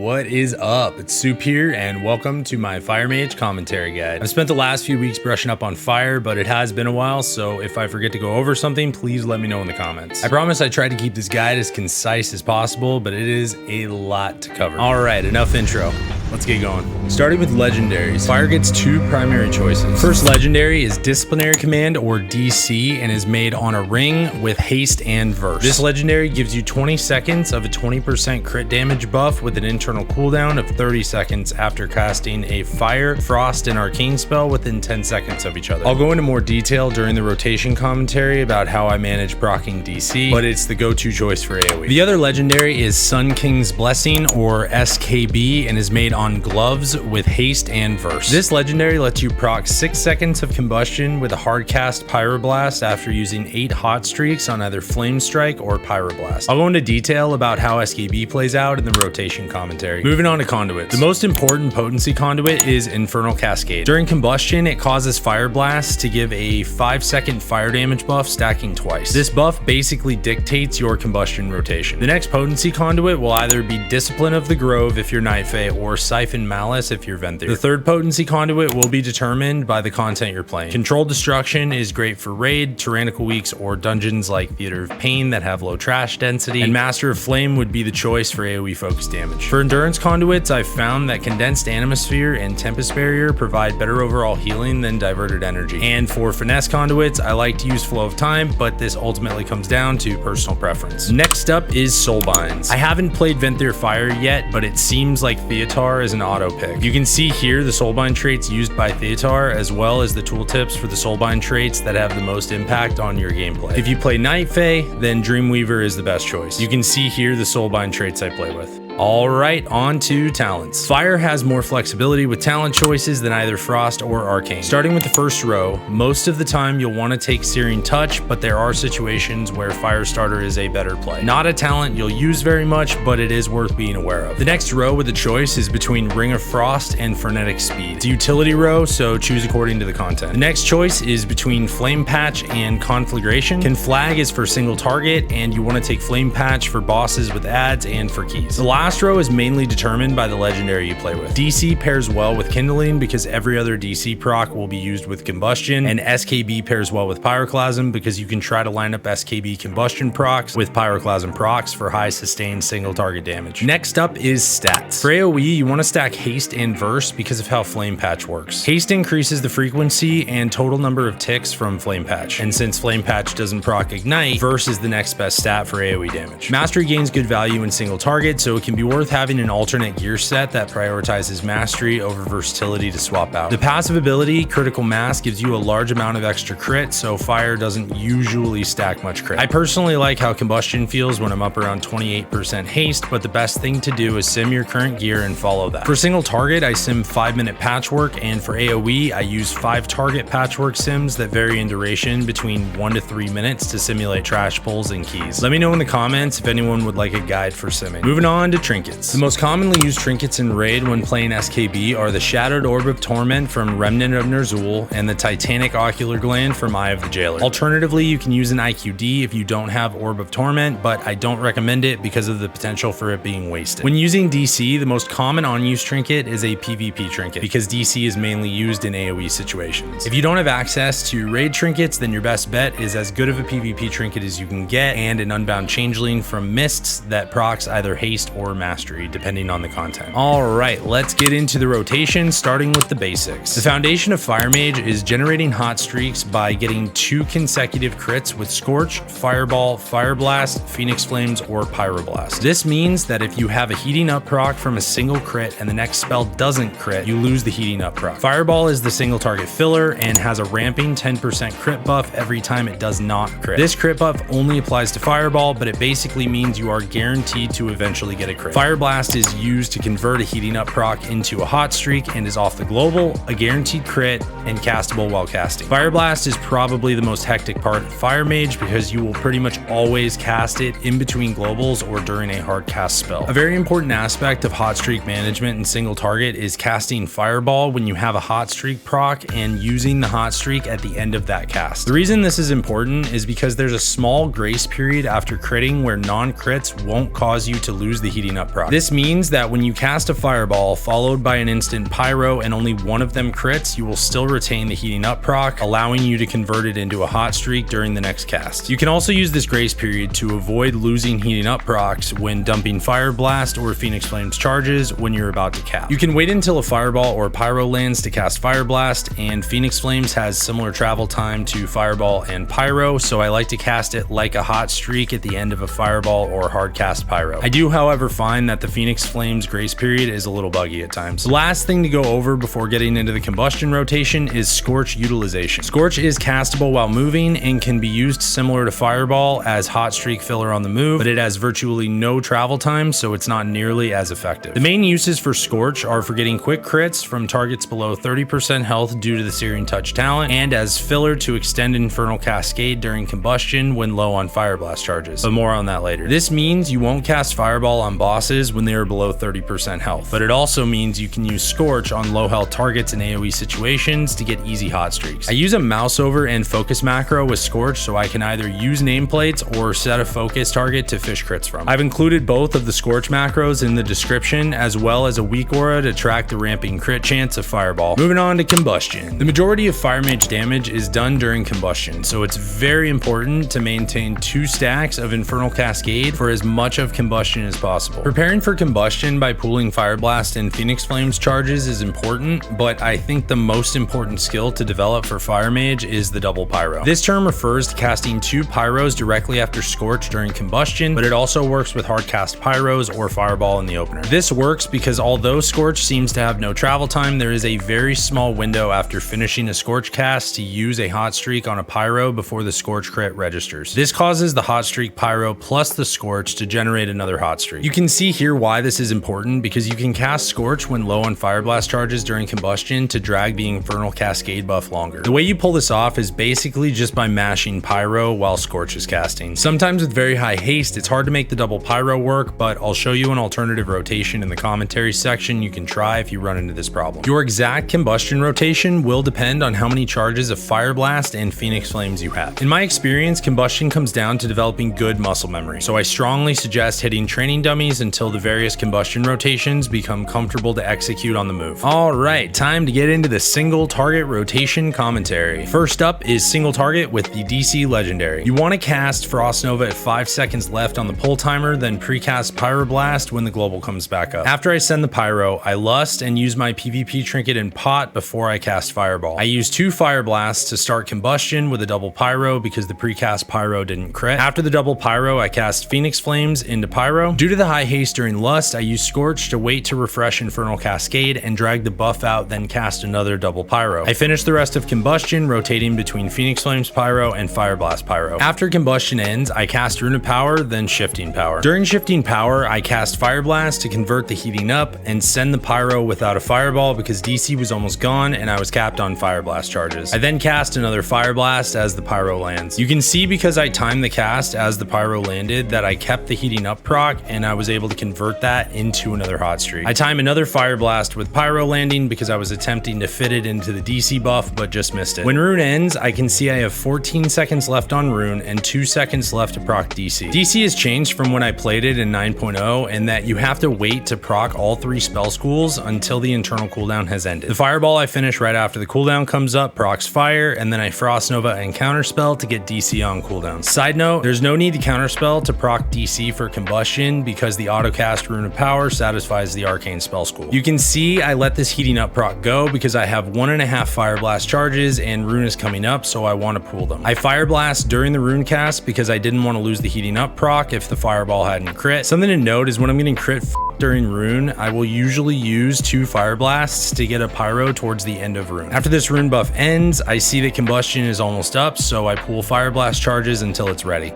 What is up? It's Soup here, and welcome to my Fire Mage commentary guide. I've spent the last few weeks brushing up on fire, but it has been a while, so if I forget to go over something, please let me know in the comments. I promise I tried to keep this guide as concise as possible, but it is a lot to cover. Alright, enough intro. Let's get going. Starting with Legendaries, Fire gets two primary choices. First legendary is Disciplinary Command, or DC, and is made on a ring with haste and verse. This legendary gives you 20 seconds of a 20% crit damage buff with an internal cooldown of 30 seconds after casting a Fire, Frost, and Arcane spell within 10 seconds of each other. I'll go into more detail during the rotation commentary about how I manage proccing DC, but it's the go-to choice for AOE. The other legendary is Sun King's Blessing, or SKB, and is made on gloves with haste and verse. This legendary lets you proc 6 seconds of combustion with a hard cast Pyroblast after using 8 hot streaks on either Flame Strike or Pyroblast. I'll go into detail about how SKB plays out in the rotation commentary. Moving on to Conduits. The most important potency conduit is Infernal Cascade. During combustion, it causes Fire Blast to give a 5-second fire damage buff, stacking twice. This buff basically dictates your combustion rotation. The next potency conduit will either be Discipline of the Grove if you're Night Fae, or Siphon Malice if you're Venthyr. The third potency conduit will be determined by the content you're playing. Controlled Destruction is great for raid, tyrannical weeks, or dungeons like Theater of Pain that have low trash density, and Master of Flame would be the choice for AOE focused damage. For endurance conduits, I've found that Condensed Animosphere and Tempest Barrier provide better overall healing than Diverted Energy. And for finesse conduits, I like to use Flow of Time, but this ultimately comes down to personal preference. Next up is Soulbinds. I haven't played Venthyr Fire yet, but it seems like Theatar is an auto pick. You can see here the Soulbind traits used by Theatar, as well as the tooltips for the Soulbind traits that have the most impact on your gameplay. If you play Night Fae, then Dreamweaver is the best choice. You can see here the Soulbind traits I play with. Alright, on to talents. Fire has more flexibility with talent choices than either Frost or Arcane. Starting with the first row, most of the time you'll want to take Searing Touch, but there are situations where Firestarter is a better play. Not a talent you'll use very much, but it is worth being aware of. The next row with the choice is between Ring of Frost and Frenetic Speed. It's a utility row, so choose according to the content. The next choice is between Flame Patch and Conflagration. Conflag is for single target, and you want to take Flame Patch for bosses with adds and for keys. The last row is mainly determined by the legendary you play with. DC pairs well with Kindling because every other DC proc will be used with Combustion, and SKB pairs well with Pyroclasm because you can try to line up SKB Combustion procs with Pyroclasm procs for high sustained single target damage. Next up is stats. For AOE, you want to stack Haste and Verse because of how Flame Patch works. Haste increases the frequency and total number of ticks from Flame Patch, and since Flame Patch doesn't proc Ignite, Verse is the next best stat for AOE damage. Mastery gains good value in single target, so it can be worth having an alternate gear set that prioritizes mastery over versatility to swap out. The passive ability, Critical Mass, gives you a large amount of extra crit, so fire doesn't usually stack much crit. I personally like how combustion feels when I'm up around 28% haste, but the best thing to do is sim your current gear and follow that. For single target, I sim 5-minute patchwork, and for AoE, I use 5 target patchwork sims that vary in duration between 1 to 3 minutes to simulate trash pulls and keys. Let me know in the comments if anyone would like a guide for simming. Moving on to Trinkets. The most commonly used trinkets in Raid when playing SKB are the Shattered Orb of Torment from Remnant of Ner'zhul and the Titanic Ocular Gland from Eye of the Jailer. Alternatively, you can use an IQD if you don't have Orb of Torment, but I don't recommend it because of the potential for it being wasted. When using DC, the most common on-use trinket is a PvP trinket because DC is mainly used in AoE situations. If you don't have access to Raid trinkets, then your best bet is as good of a PvP trinket as you can get and an Unbound Changeling from Mists that procs either haste or mastery, depending on the content. Alright, let's get into the rotation, starting with the basics. The foundation of Fire Mage is generating hot streaks by getting 2 consecutive crits with Scorch, Fireball, Fire Blast, Phoenix Flames, or Pyroblast. This means that if you have a Heating Up proc from a single crit and the next spell doesn't crit, you lose the Heating Up proc. Fireball is the single target filler and has a ramping 10% crit buff every time it does not crit. This crit buff only applies to Fireball, but it basically means you are guaranteed to eventually get a crit. Fire Blast is used to convert a Heating Up proc into a hot streak and is off the global, a guaranteed crit, and castable while casting. Fire Blast is probably the most hectic part of Fire Mage because you will pretty much always cast it in between globals or during a hard cast spell. A very important aspect of hot streak management in single target is casting Fireball when you have a hot streak proc and using the hot streak at the end of that cast. The reason this is important is because there's a small grace period after critting where non-crits won't cause you to lose the Heating heating up proc. This means that when you cast a fireball followed by an instant pyro and only one of them crits, you will still retain the heating up proc, allowing you to convert it into a hot streak during the next cast. You can also use this grace period to avoid losing heating up procs when dumping Fire Blast or Phoenix Flames charges when you're about to cap. You can wait until a fireball or pyro lands to cast Fire Blast, and Phoenix Flames has similar travel time to fireball and pyro, so I like to cast it like a hot streak at the end of a fireball or hard cast pyro. I do, however, find that the Phoenix Flames grace period is a little buggy at times. The last thing to go over before getting into the combustion rotation is Scorch utilization. Scorch is castable while moving and can be used similar to fireball as hot streak filler on the move, but it has virtually no travel time, so it's not nearly as effective. The main uses for Scorch are for getting quick crits from targets below 30% health due to the Searing Touch talent, and as filler to extend Infernal Cascade during combustion when low on Fire Blast charges, but more on that later. This means you won't cast Fireball on bosses when they are below 30% health, but it also means you can use Scorch on low health targets in AOE situations to get easy hot streaks. I use a Mouseover and focus macro with Scorch so I can either use nameplates or set a focus target to fish crits from. I've included both of the Scorch macros in the description, as well as a WeakAura to track the ramping crit chance of Fireball. Moving on to combustion. The majority of Fire Mage damage is done during combustion, so it's very important to maintain 2 stacks of Infernal Cascade for as much of combustion as possible. Preparing for combustion by pooling Fire Blast and Phoenix Flames charges is important, but I think the most important skill to develop for Fire Mage is the double pyro. This term refers to casting 2 pyros directly after Scorch during combustion, but it also works with hard cast pyros or Fireball in the opener. This works because although Scorch seems to have no travel time, there is a very small window after finishing a Scorch cast to use a hot streak on a pyro before the Scorch crit registers. This causes the hot streak pyro plus the Scorch to generate another hot streak. You can see here why this is important, because you can cast Scorch when low on Fire Blast charges during combustion to drag the Infernal Cascade buff longer. The way you pull this off is basically just by mashing pyro while Scorch is casting. Sometimes with very high haste, it's hard to make the double pyro work, but I'll show you an alternative rotation in the commentary section you can try if you run into this problem. Your exact combustion rotation will depend on how many charges of Fire Blast and Phoenix Flames you have. In my experience, combustion comes down to developing good muscle memory, so I strongly suggest hitting training dummies until the various combustion rotations become comfortable to execute on the move. Alright, time to get into the single target rotation commentary. First up is single target with the DC Legendary. You want to cast Frost Nova at 5 seconds left on the pull timer, then precast Pyroblast when the global comes back up. After I send the pyro, I lust and use my PvP trinket and pot before I cast Fireball. I use 2 Fire Blasts to start combustion with a double pyro because the precast pyro didn't crit. After the double pyro, I cast Phoenix Flames into pyro. Due to the high haste during lust, I use Scorch to wait to refresh Infernal Cascade and drag the buff out, then cast another double pyro. I finish the rest of combustion, rotating between Phoenix Flames pyro and Fire Blast pyro. After combustion ends, I cast Rune of Power, then Shifting Power. During Shifting Power, I cast Fire Blast to convert the heating up and send the pyro without a fireball because DC was almost gone and I was capped on Fire Blast charges. I then cast another Fire Blast as the pyro lands. You can see because I timed the cast as the pyro landed that I kept the heating up proc and I was able to convert that into another hot streak. I time another Fire Blast with pyro landing because I was attempting to fit it into the DC buff but just missed it. When Rune ends, I can see I have 14 seconds left on Rune and 2 seconds left to proc DC. DC has changed from when I played it in 9.0 in that you have to wait to proc all 3 spell schools until the internal cooldown has ended. The Fireball I finish right after the cooldown comes up procs fire, and then I Frost Nova and counterspell to get DC on cooldown. Side note, there's no need to counterspell to proc DC for combustion because the autocast Rune of Power satisfies the arcane spell school. You can see I let this heating up proc go because I have 1.5 Fire Blast charges and Rune is coming up, so I want to pool them. I Fire Blast during the Rune cast because I didn't want to lose the heating up proc if the Fireball hadn't crit. Something to note is when I'm getting crit during Rune, I will usually use 2 Fire Blasts to get a pyro towards the end of Rune. After this Rune buff ends, I see that combustion is almost up, so I pool Fire Blast charges until it's ready.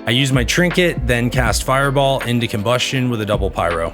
I use my trinket, then cast Fireball into combustion with a double pyro.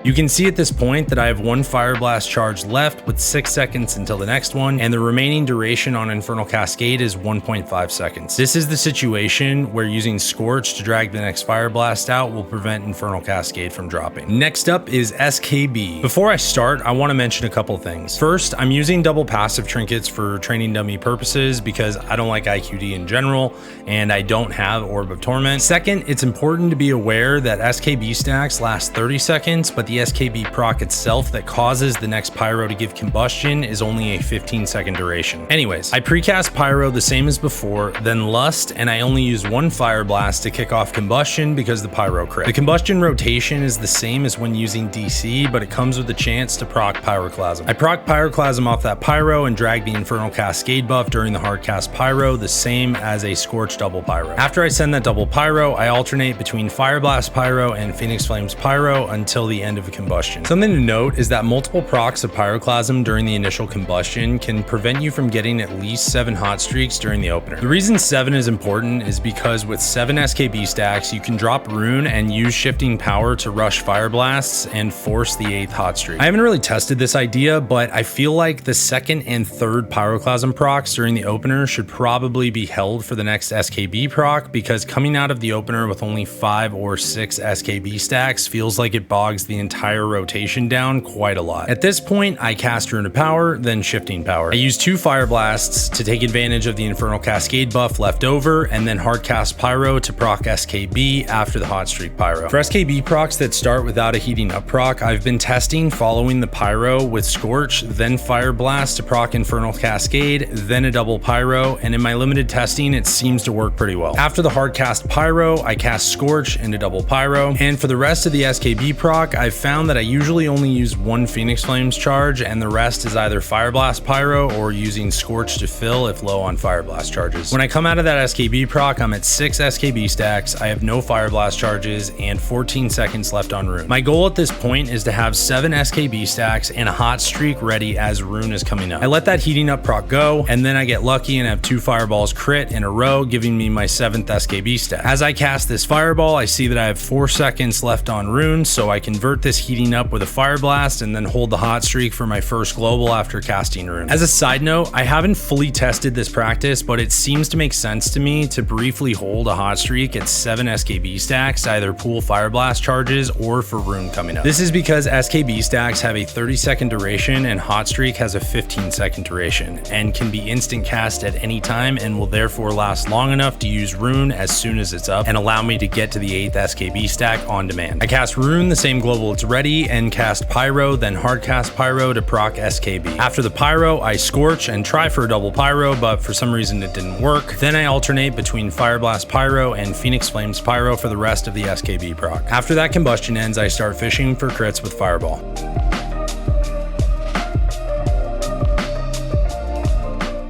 You can see at this point that I have one Fire Blast charge left with 6 seconds until the next one, and the remaining duration on Infernal Cascade is 1.5 seconds. This is the situation where using Scorch to drag the next Fire Blast out will prevent Infernal Cascade from dropping. Next up is SKB. Before I start, I want to mention a couple things. First, I'm using double passive trinkets for training dummy purposes because I don't like IQD in general, and I don't have Orb of Torment. Second, it's important to be aware that SKB stacks last 30 seconds, but the SKB proc itself that causes the next pyro to give combustion is only a 15-second duration. Anyways, I precast pyro the same as before, then lust, and I only use one Fire Blast to kick off combustion because the pyro crit. The combustion rotation is the same as when using DC, but it comes with the chance to proc Pyroclasm. I proc Pyroclasm off that pyro and drag the Infernal Cascade buff during the hardcast pyro, the same as a Scorch double pyro. After I send that double pyro, I alternate between Fire Blast pyro and Phoenix Flames pyro until the end of a combustion. Something to note is that multiple procs of Pyroclasm during the initial combustion can prevent you from getting at least 7 hot streaks during the opener. The reason 7 is important is because with 7 SKB stacks, you can drop Rune and use Shifting Power to rush Fire Blasts and force the 8th hot streak. I haven't really tested this idea, but I feel like the 2nd and 3rd Pyroclasm procs during the opener should probably be held for the next SKB proc, because coming out of the opener with only 5 or 6 SKB stacks feels like it bogs the entire rotation down quite a lot. At this point, I cast Rune of Power, then Shifting Power. I use 2 Fire Blasts to take advantage of the Infernal Cascade buff left over, and then hardcast Pyro to proc SKB after the hot streak Pyro. For SKB procs that start without a heating up proc, I've been testing following the Pyro with Scorch, then Fire Blast to proc Infernal Cascade, then a double Pyro, and in my limited testing, it seems to work pretty well. After the hardcast Pyro, I cast Scorch into double Pyro, and for the rest of the SKB proc, I've found that I usually only use one Phoenix Flames charge, and the rest is either Fire Blast Pyro or using Scorch to fill if low on Fire Blast charges. When I come out of that SKB proc, I'm at 6 SKB stacks, I have no Fire Blast charges, and 14 seconds left on Rune. My goal at this point is to have 7 SKB stacks and a hot streak ready as Rune is coming up. I let that heating up proc go, and then I get lucky and have 2 fireballs crit in a row, giving me my 7th SKB stack. As I cast this fireball, I see that I have 4 seconds left on Rune, so I convert this heating up with a Fire Blast and then hold the hot streak for my first global after casting Rune. As a side note, I haven't fully tested this practice, but it seems to make sense to me to briefly hold a hot streak at 7 SKB stacks to either pool Fire Blast charges or for Rune coming up. This is because SKB stacks have a 30-second duration and hot streak has a 15-second duration and can be instant cast at any time and will therefore last long enough to use Rune as soon as it's up and allow me to get to the 8th SKB stack on demand. I cast Rune the same global it's ready and cast Pyro, then hardcast Pyro to proc SKB. After the Pyro, I Scorch and try for a double Pyro, but for some reason it didn't work. Then I alternate between Fire Blast Pyro and Phoenix Flames Pyro for the rest of the SKB proc. After that combustion ends, I start fishing for crits with Fireball.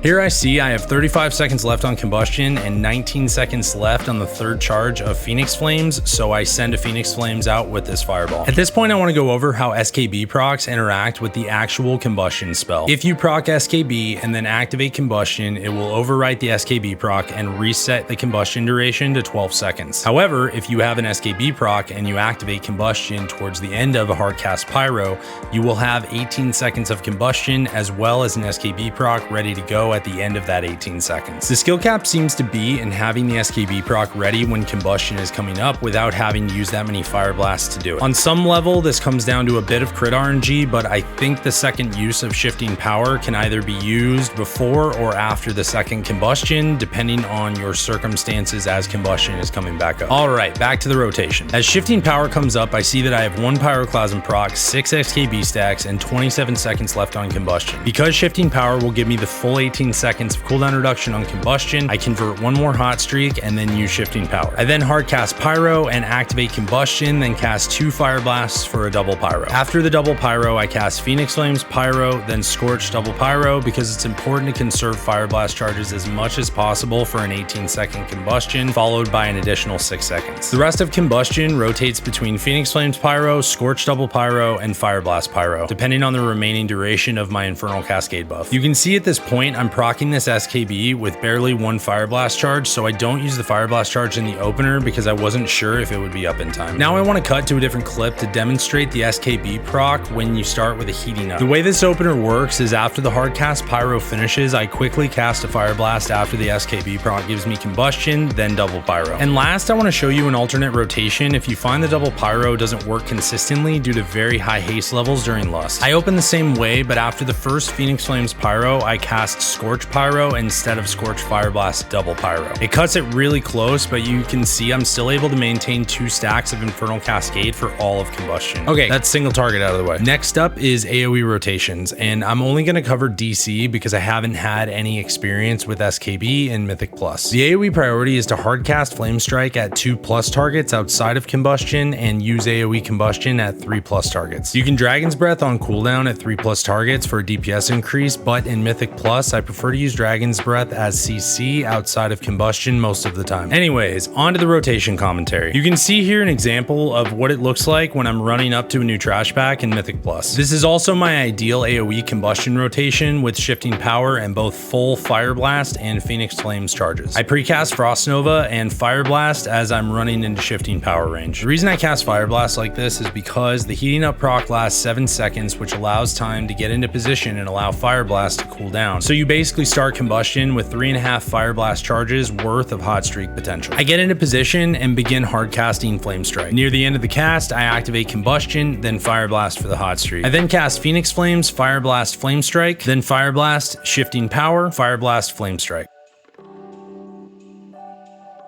Here I see I have 35 seconds left on combustion and 19 seconds left on the 3rd charge of Phoenix Flames, so I send a Phoenix Flames out with this fireball. At this point, I want to go over how SKB procs interact with the actual combustion spell. If you proc SKB and then activate combustion, it will overwrite the SKB proc and reset the combustion duration to 12 seconds. However, if you have an SKB proc and you activate combustion towards the end of a hardcast Pyro, you will have 18 seconds of combustion as well as an SKB proc ready to go at the end of that 18 seconds. The skill cap seems to be in having the SKB proc ready when combustion is coming up without having to use that many Fire Blasts to do it. On some level, this comes down to a bit of crit RNG, but I think the second use of Shifting Power can either be used before or after the second combustion, depending on your circumstances as combustion is coming back up. All right, back to the rotation. As Shifting Power comes up, I see that I have 1 Pyroclasm proc, 6 SKB stacks, and 27 seconds left on combustion. Because Shifting Power will give me the full 18 seconds of cooldown reduction on combustion, I convert 1 more hot streak and then use Shifting Power. I then hardcast Pyro and activate combustion, then cast 2 Fire Blasts for a double Pyro. After the double Pyro, I cast Phoenix Flames Pyro, then Scorch double Pyro because it's important to conserve Fire Blast charges as much as possible for an 18-second combustion, followed by an additional 6 seconds. The rest of combustion rotates between Phoenix Flames Pyro, Scorch double Pyro, and Fire Blast Pyro, depending on the remaining duration of my Infernal Cascade buff. You can see at this point I'm I'm proccing this SKB with barely one Fire Blast charge, so I don't use the Fire Blast charge in the opener because I wasn't sure if it would be up in time. Now I want to cut to a different clip to demonstrate the SKB proc when you start with a heating up. The way this opener works is after the hard cast pyro finishes, I quickly cast a Fire Blast after the SKB proc gives me combustion, then double pyro. And last, I want to show you an alternate rotation if you find the double pyro doesn't work consistently due to very high haste levels during Lust. I open the same way, but after the first Phoenix Flames pyro, I cast Scorch pyro instead of Scorch Fire Blast double pyro. It cuts it really close, but you can see I'm still able to maintain 2 stacks of Infernal Cascade for all of combustion. Okay, that's single target out of the way. Next up is AOE rotations, and I'm only going to cover DC because I haven't had any experience with SKB and Mythic Plus. The AOE priority is to hardcast Flame Strike at 2+ targets outside of combustion and use AOE combustion at 3+ targets. You can Dragon's Breath on cooldown at 3+ targets for a DPS increase, but in Mythic Plus, I prefer to use Dragon's Breath as CC outside of combustion most of the time. Anyways, on to the rotation commentary. You can see here an example of what it looks like when I'm running up to a new trash pack in Mythic Plus. This is also my ideal AOE combustion rotation with shifting power and both full Fire Blast and Phoenix Flames charges. I precast Frost Nova and Fire Blast as I'm running into shifting power range. The reason I cast Fire Blast like this is because the heating up proc lasts 7 seconds, which allows time to get into position and allow Fire Blast to cool down. So you basically start combustion with 3.5 Fire Blast charges worth of hot streak potential. I get into position and begin hard casting Flame Strike. Near the end of the cast, I activate combustion, then Fire Blast for the hot streak. I then cast Phoenix Flames, Fire Blast, Flame Strike, then Fire Blast, shifting power, Fire Blast, Flame Strike.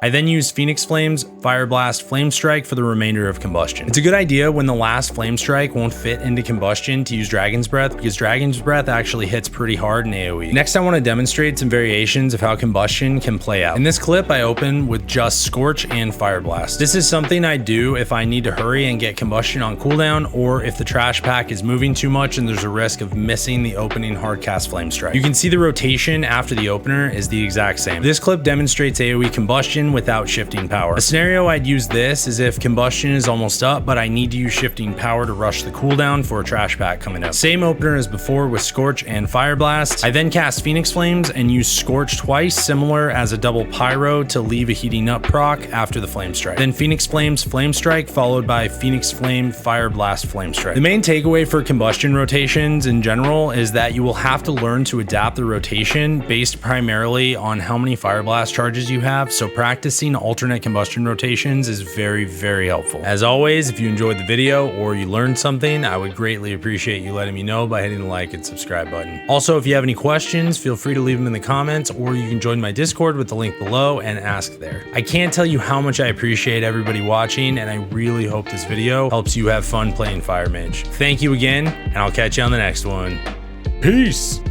I then use Phoenix Flames, Fire Blast, Flame Strike for the remainder of combustion. It's a good idea when the last Flame Strike won't fit into combustion to use Dragon's Breath because Dragon's Breath actually hits pretty hard in AoE. Next, I want to demonstrate some variations of how combustion can play out. In this clip, I open with just Scorch and Fire Blast. This is something I do if I need to hurry and get combustion on cooldown, or if the trash pack is moving too much and there's a risk of missing the opening hardcast Flame Strike. You can see the rotation after the opener is the exact same. This clip demonstrates AoE combustion without shifting power. A scenario I'd use this is if combustion is almost up, but I need to use shifting power to rush the cooldown for a trash pack coming up. Same opener as before with Scorch and Fire Blast. I then cast Phoenix Flames and use Scorch twice, similar as a double pyro to leave a heating up proc after the Flame Strike. Then Phoenix Flames, Flame Strike, followed by Phoenix Flame, Fire Blast, Flame Strike. The main takeaway for combustion rotations in general is that you will have to learn to adapt the rotation based primarily on how many Fire Blast charges you have, so practicing alternate combustion rotations is very, very helpful. As always, if you enjoyed the video or you learned something, I would greatly appreciate you letting me know by hitting the like and subscribe button. Also, if you have any questions, feel free to leave them in the comments, or you can join my Discord with the link below and ask there. I can't tell you how much I appreciate everybody watching, and I really hope this video helps you have fun playing Fire Mage. Thank you again, and I'll catch you on the next one. Peace!